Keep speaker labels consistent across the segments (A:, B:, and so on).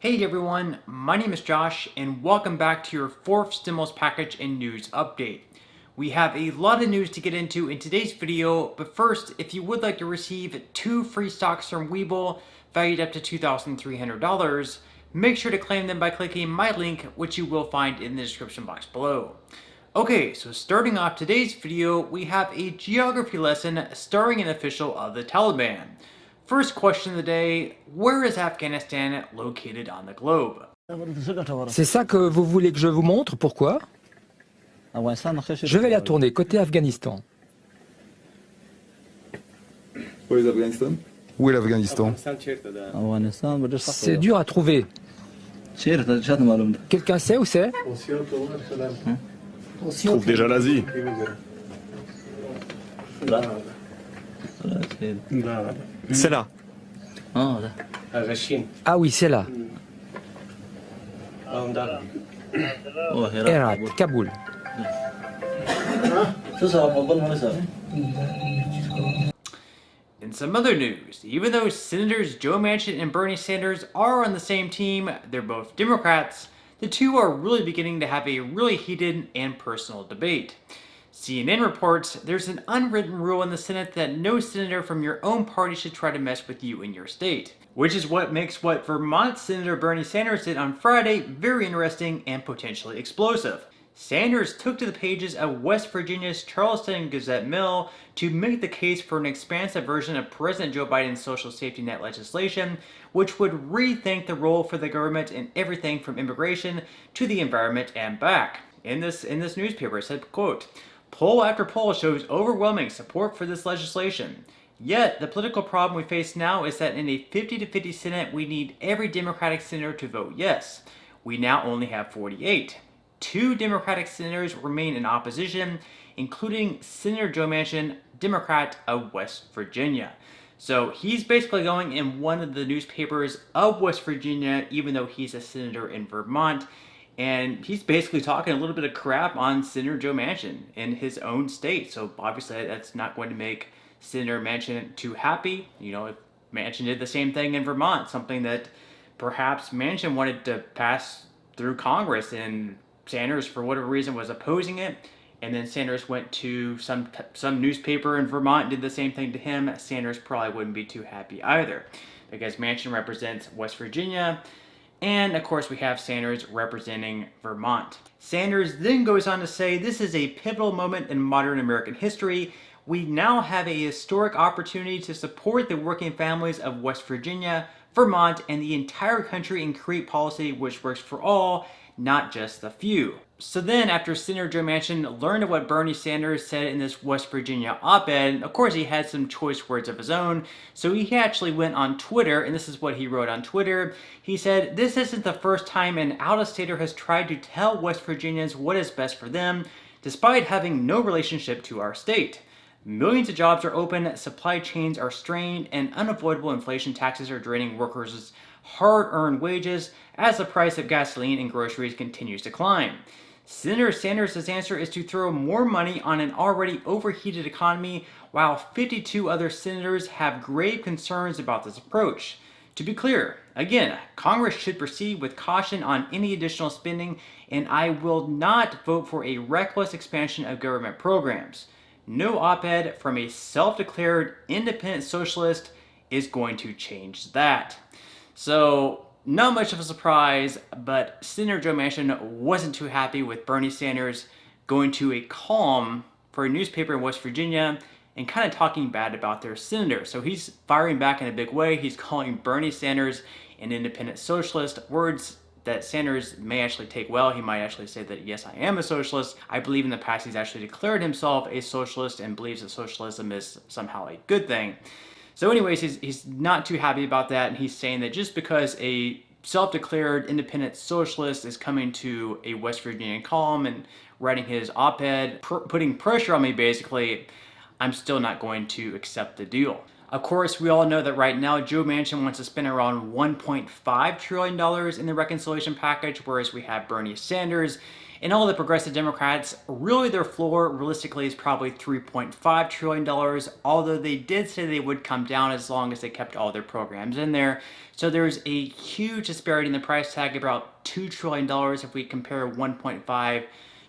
A: Hey everyone, my name is Josh and welcome back to your fourth stimulus package and news update. We have a lot of news to get into in today's video, but first, if you would like to receive 2 free stocks from Webull valued up to $2,300, make sure to claim them by clicking my link, which you will find in the description box below. Okay, so starting off today's video, we have a geography lesson starring an official of the Taliban. First question of the day, where is Afghanistan located on the globe?
B: C'est ça que vous voulez que je vous montre? Pourquoi? Je vais la tourner côté Afghanistan.
C: Où est l'Afghanistan? Où est l'Afghanistan?
B: C'est dur à trouver. Quelqu'un sait où c'est?
C: Trouve déjà l'Asie.
D: C'est là.
B: Ah oui, c'est là. Herat, Kaboul.
A: In some other news, even though Senators Joe Manchin and Bernie Sanders are on the same team, they're both Democrats, the two are really beginning to have a really heated and personal debate. CNN reports there's an unwritten rule in the Senate that no senator from your own party should try to mess with you in your state, which is what makes what Vermont Senator Bernie Sanders did on Friday very interesting and potentially explosive. Sanders took to the pages of West Virginia's Charleston Gazette-Mill to make the case for an expansive version of President Joe Biden's social safety net legislation, which would rethink the role for the government in everything from immigration to the environment and back. In this newspaper, it said, quote, "Poll after poll shows overwhelming support for this legislation. Yet, the political problem we face now is that in a 50-50 Senate, we need every Democratic senator to vote yes. We now only have 48. 2 Democratic senators remain in opposition, including Senator Joe Manchin, Democrat of West Virginia." So he's basically going in one of the newspapers of West Virginia, even though he's a senator in Vermont. And he's basically talking a little bit of crap on Senator Joe Manchin in his own state. So obviously that's not going to make Senator Manchin too happy. You know, if Manchin did the same thing in Vermont, something that perhaps Manchin wanted to pass through Congress, and Sanders, for whatever reason, was opposing it. And then Sanders went to some newspaper in Vermont and did the same thing to him. Sanders probably wouldn't be too happy either, because Manchin represents West Virginia. And of course we have Sanders representing Vermont. Sanders then goes on to say, "This is a pivotal moment in modern American history. We now have a historic opportunity to support the working families of West Virginia, Vermont, and the entire country and create policy which works for all, not just the few." So then, after Senator Joe Manchin learned of what Bernie Sanders said in this West Virginia op-ed, of course he had some choice words of his own, so he actually went on Twitter, and this is what he wrote on Twitter. He said, "This isn't the first time an out-of-stater has tried to tell West Virginians what is best for them, despite having no relationship to our state. Millions of jobs are open, supply chains are strained, and unavoidable inflation taxes are draining workers' hard-earned wages as the price of gasoline and groceries continues to climb. Senator Sanders' answer is to throw more money on an already overheated economy, while 52 other senators have grave concerns about this approach. To be clear, again, Congress should proceed with caution on any additional spending, and I will not vote for a reckless expansion of government programs. No op-ed from a self-declared independent socialist is going to change that." So, not much of a surprise, but Senator Joe Manchin wasn't too happy with Bernie Sanders going to a column for a newspaper in West Virginia and kind of talking bad about their senator. So he's firing back in a big way. He's calling Bernie Sanders an independent socialist, words that Sanders may actually take well. He might actually say that, yes, I am a socialist. I believe in the past he's actually declared himself a socialist and believes that socialism is somehow a good thing. So anyways, he's not too happy about that, and he's saying that just because a self-declared independent socialist is coming to a West Virginian column and writing his op-ed, putting pressure on me basically, I'm still not going to accept the deal. Of course, we all know that right now Joe Manchin wants to spend around $1.5 trillion in the reconciliation package, whereas we have Bernie Sanders And all the progressive Democrats, really their floor realistically is probably $3.5 trillion, although they did say they would come down as long as they kept all their programs in there. So there's a huge disparity in the price tag, about $2 trillion if we compare 1.5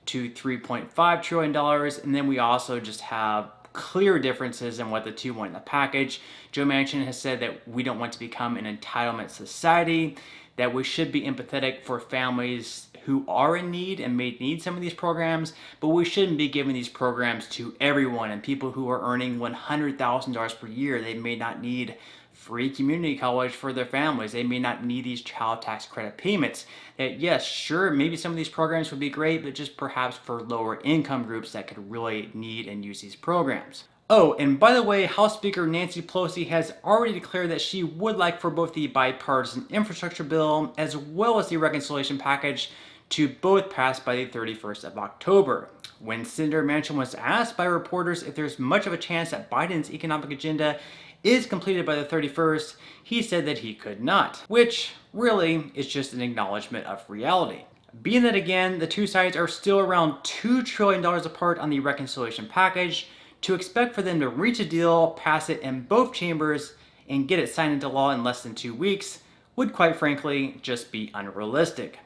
A: to $3.5 trillion. And then we also just have clear differences in what the two want in the package. Joe Manchin has said that we don't want to become an entitlement society, that we should be empathetic for families who are in need and may need some of these programs, but we shouldn't be giving these programs to everyone. And people who are earning $100,000 per year, they may not need free community college for their families. They may not need these child tax credit payments. That yes, sure, maybe some of these programs would be great, but just perhaps for lower income groups that could really need and use these programs. Oh, and by the way, House Speaker Nancy Pelosi has already declared that she would like for both the bipartisan infrastructure bill as well as the reconciliation package to both pass by the 31st of October. When Senator Manchin was asked by reporters if there's much of a chance that Biden's economic agenda is completed by the 31st, he said that he could not, which really is just an acknowledgement of reality. Being that again, the two sides are still around $2 trillion apart on the reconciliation package, to expect for them to reach a deal, pass it in both chambers, and get it signed into law in less than 2 weeks would quite frankly just be unrealistic.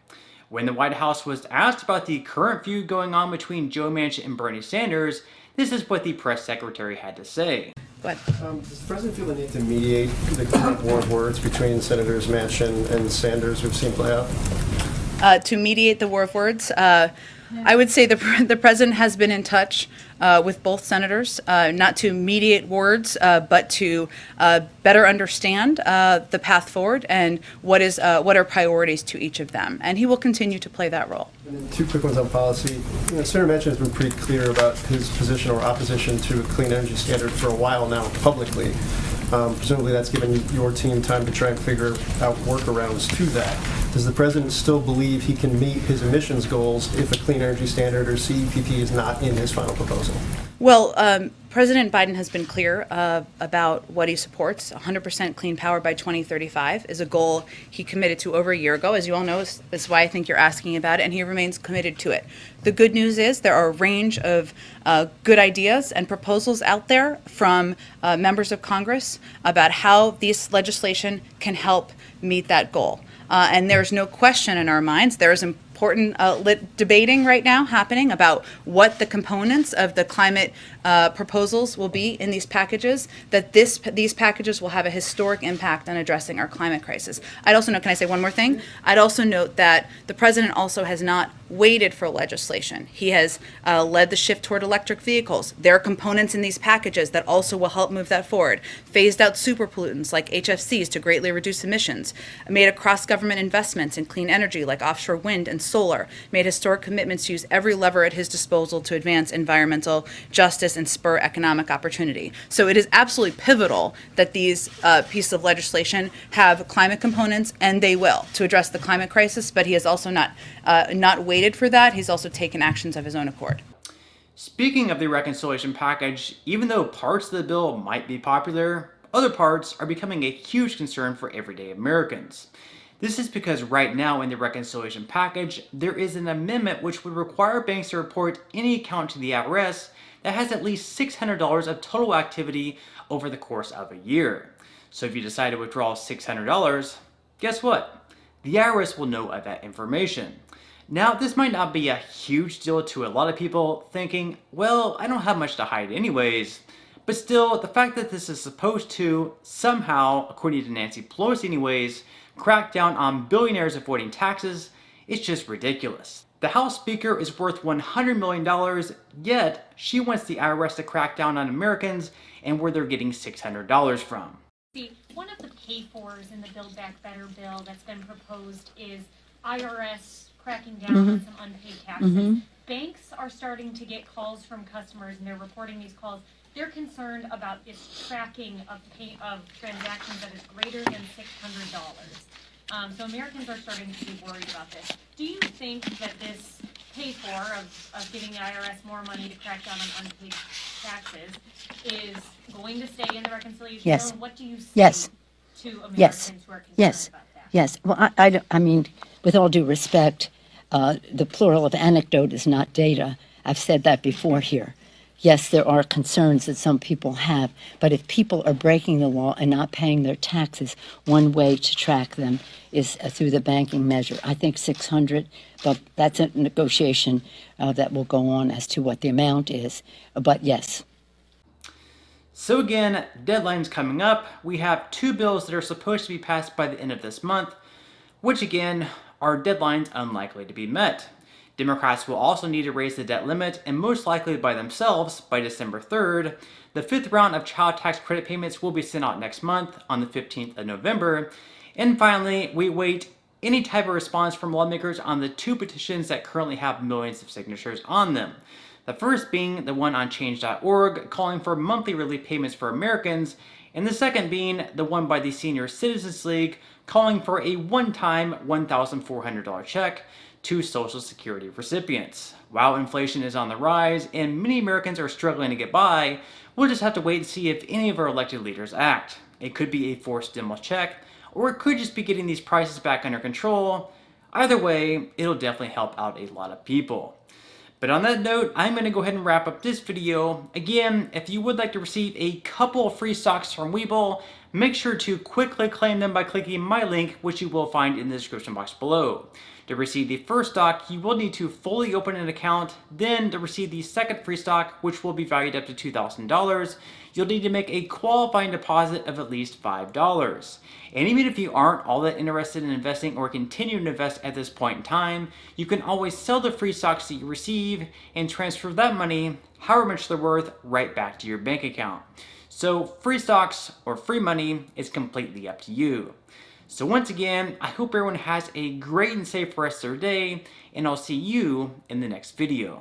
A: When the White House was asked about the current feud going on between Joe Manchin and Bernie Sanders, this is what the press secretary had to say.
E: Does the president feel the need to mediate the current war of words between Senators Manchin and Sanders we've seen play out?
F: To mediate the war of words, I would say the president has been in touch with both senators, not to mediate words, but to better understand the path forward and what are priorities to each of them. And he will continue to play that role.
E: And then two quick ones on policy. Senator Manchin has been pretty clear about his position or opposition to a clean energy standard for a while now publicly. Presumably that's given your team time to try and figure out workarounds to that. Does the president still believe he can meet his emissions goals if a clean energy standard or CEPP is not in his final proposal?
F: Well, President Biden has been clear about what he supports. 100% clean power by 2035 is a goal he committed to over a year ago. As you all know, that's why I think you're asking about it, and he remains committed to it. The good news is there are a range of good ideas and proposals out there from members of Congress about how this legislation can help meet that goal. And there's no question in our minds, there is important debating right now happening about what the components of the climate proposals will be in these packages, that these packages will have a historic impact on addressing our climate crisis. I'd also note, can I say one more thing? I'd also note that the president also has not waited for legislation. He has led the shift toward electric vehicles. There are components in these packages that also will help move that forward. Phased out super pollutants like HFCs to greatly reduce emissions. Made across government investments in clean energy like offshore wind and solar. Made historic commitments to use every lever at his disposal to advance environmental justice and spur economic opportunity. So it is absolutely pivotal that these pieces of legislation have climate components, and they will, to address the climate crisis, but he has also not waited for that. He's also taken actions of his own accord.
A: Speaking of the reconciliation package, even though parts of the bill might be popular, other parts are becoming a huge concern for everyday Americans. This is because right now in the reconciliation package, there is an amendment which would require banks to report any account to the IRS that has at least $600 of total activity over the course of a year. So if you decide to withdraw $600, guess what? The IRS will know of that information. Now, this might not be a huge deal to a lot of people thinking, well, I don't have much to hide anyways. But still, the fact that this is supposed to somehow, according to Nancy Pelosi anyways, crack down on billionaires avoiding taxes, is just ridiculous. The House Speaker is worth $100 million, yet she wants the IRS to crack down on Americans and where they're getting $600 from.
G: See, one of the pay-fors in the Build Back Better bill that's been proposed is IRS cracking down on some unpaid taxes. Banks are starting to get calls from customers, and they're reporting these calls. They're concerned about this tracking of transactions that is greater than $600. So Americans are starting to be worried about this. Do you think that this pay-for of giving the IRS more money to crack down on unpaid taxes is going to stay in the reconciliation bill? And what do you say to Americans who are concerned about that?
H: Yes. Well, I mean, with all due respect, The plural of anecdote is not data. I've said that before here. Yes, there are concerns that some people have, but if people are breaking the law and not paying their taxes, one way to track them is through the banking measure. I think 600, but that's a negotiation that will go on as to what the amount is. But yes.
A: So again, deadlines coming up. We have 2 bills that are supposed to be passed by the end of this month, which again are deadlines unlikely to be met. Democrats will also need to raise the debt limit, and most likely by themselves, by December 3rd. The 5th round of child tax credit payments will be sent out next month on the 15th of November. And finally, we wait any type of response from lawmakers on the 2 petitions that currently have millions of signatures on them. The first being the one on change.org calling for monthly relief payments for Americans, and the second being the one by the Senior Citizens League calling for a one-time $1,400 check to Social Security recipients. While inflation is on the rise and many Americans are struggling to get by, we'll just have to wait and see if any of our elected leaders act. It could be a forced stimulus check, or it could just be getting these prices back under control. Either way, it'll definitely help out a lot of people. But on that note, I'm going to go ahead and wrap up this video. Again, if you would like to receive a couple of free stocks from Webull, make sure to quickly claim them by clicking my link, which you will find in the description box below. To receive the first stock, you will need to fully open an account. Then to receive the second free stock, which will be valued up to $2,000, you'll need to make a qualifying deposit of at least $5. And even if you aren't all that interested in investing or continue to invest at this point in time, you can always sell the free stocks that you receive and transfer that money, however much they're worth, right back to your bank account. So free stocks or free money is completely up to you. So once again, I hope everyone has a great and safe rest of their day, and I'll see you in the next video.